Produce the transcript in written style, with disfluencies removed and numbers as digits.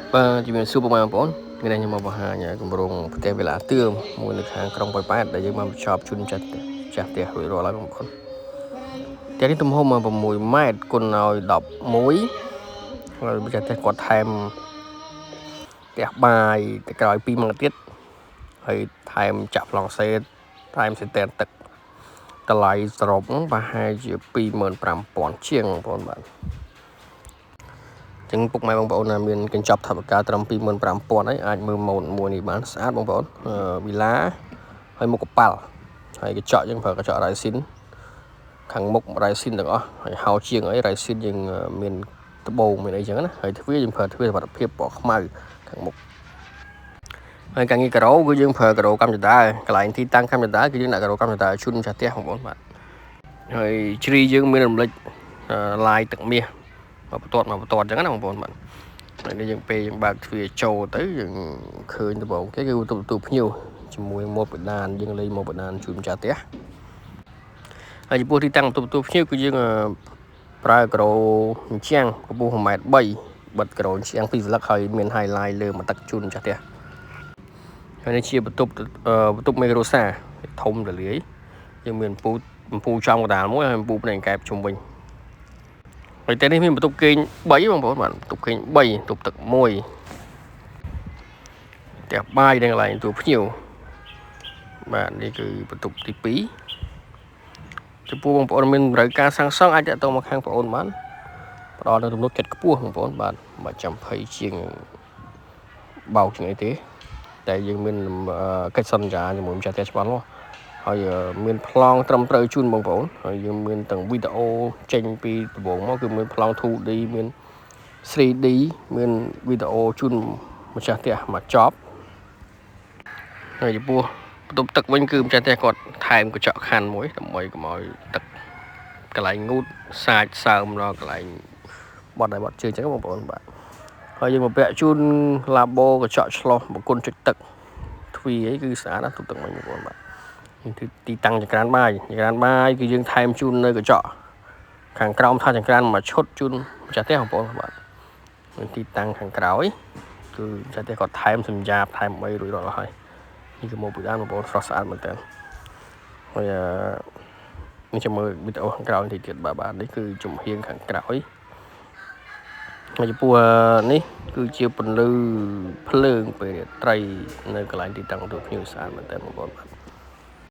ជំរាបសួរបងប្អូនថ្ងៃនេះខ្ញុំមកបង្ហាញគម្រោងផ្ទះវិឡាទឿមមួយនៅខាងក្រុងប៉ោយប៉ែតដែលយើងបានបញ្ចប់ជូនចាស់ផ្ទះរួចរាល់ហើយបងប្អូនផ្ទះនេះទំហំ6ម៉ែត្រគុណឲ្យ11ហើយម្ចាស់ផ្ទះគាត់ថែមផ្ទះបាយទៅក្រោយ2ម៉ោងទៀតហើយថែមចាក់ប្លង់សេតថែមសិតែនទឹកតម្លៃសរុបប្រហែលជា25,000ជាងបងប្អូនបាទចឹងពុកម៉ែបងប្អូនណាមានកញ្ចប់ថវិកាត្រឹម25,000ហើយអាចមើលម៉ូដមួយនេះបានស្អាតបងប្អូនវីឡាហើយមុខកប៉ាល់ហើយកញ្ចក់យើងប្រើកញ្ចក់រ៉ៃស៊ីនខាងមុខរ៉ៃស៊ីនទាំងអស់ហើយហោជាងអីរ៉ៃស៊ីនយើងមានដបូងមានអីចឹងណាហើយទ្វារយើងប្រើទ្វារសុវត្ថិភាពពណ៌ខ្មៅខាងមុខហើយការងារការ៉ូគឺយើងប្រើការ៉ូកម្មចតាកន្លែងទីតាំងកម្មចតាគឺយើងដាក់ការ៉ូកម្មចតាជូនម្ចាស់ផ្ទះបងប្អូនបាទហើយជ្រីយើងមានរំលេចឡាយទឹកមាសមកបន្ទាត់ចឹងណាបងប្អូនបាទហើយនេះយើងពេលយើងបើកទ្វារចូលទៅយើងឃើញដំបូងគេគឺទូភ្ញៀវជាមួយម៉ូតបដានយើងលេងម៉ូតបដានជូនម្ចាស់ផ្ទះហើយចំពោះទីតាំងទូភ្ញៀវគឺយើងប្រើការ៉ូអញ្ចាំងកម្ពស់1.3 ម៉ែត្របិទការ៉ូអញ្ចាំង2ស្លឹកហើយមាន highlight លើមកទឹកជូនម្ចាស់ផ្ទះហើយនេះជាបន្ទប់មេក្រូសាធំទលាយយើងមានអំពូលចំកណ្ដាលមួយហើយអំពូលផ្នែកកែបជុំវិញហើយតែនេះមានបន្ទប់គេង3បងប្អូនបាទបន្ទប់គេង3បន្ទប់ទឹក1ផ្ទះបាយនៅកន្លែងទូភ្ញៀវបាទនេះគឺបន្ទប់ទី2ចំពោះបងប្អូនមានតម្រូវការសាងសង់អាចតាក់ទងមកខាងបងប្អូនបានផ្ដល់នូវទំនុកចិត្តខ្ពស់បងប្អូនបាទមិនចាំភ័យជាងបោកជាងអីទេតែយើងមានកិច្ចសន្យាជាមួយម្ចាស់ផ្ទះច្បាស់លាស់ហើយមានប្លង់ត្រឹមត្រូវជូនបងប្អូនហើយយើងមានទាំងវីដេអូចេញពីដំបូងមកគឺមានប្លង់ 2D មាន 3D មានវីដេអូជូនម្ចាស់ផ្ទះមកចប់ហើយចំពោះបន្ទប់ទឹកវិញគឺម្ចាស់ផ្ទះគាត់ថែមកញ្ចក់ខណ្ឌមួយដើម្បីកុំឲ្យទឹកកន្លែងងូតសាចសើមដល់កន្លែងបត់ជើងចឹងបងប្អូនបាទហើយយើងមកពាក់ជូនឡាបូកញ្ចក់ឆ្លោះបង្គន់ចុចទឹកទ្វារអីគឺស្អាតណាស់ទុកទឹកវិញបងប្អូនបាទទីតាំងចង្ក្រានបាយគឺយើងថែមជូននៅកញ្ចក់ខាងក្រោមថាចង្ក្រានមកឈុតជូនម្ចាស់ផ្ទះបងប្អូនបាទទីតាំងខាងក្រោយគឺម្ចាស់ផ្ទះគាត់ថែមសម្ញាបថែមអីរួចរាល់ហើយនេះគឺមកពីដើមបងប្អូនស្រស់ស្អាតមែនតើហើយនេះចាំមើលវីដេអូខាងក្រោយបន្តិចទៀតបាទនេះគឺជំហៀងខាងក្រោយហើយចំពោះនេះគឺជាពន្លឺភ្លើងពេលរាត្រីនៅកន្លែងទីតាំងទូភ្ញៀវស្អាតមែនតើបងប្អូនបាទ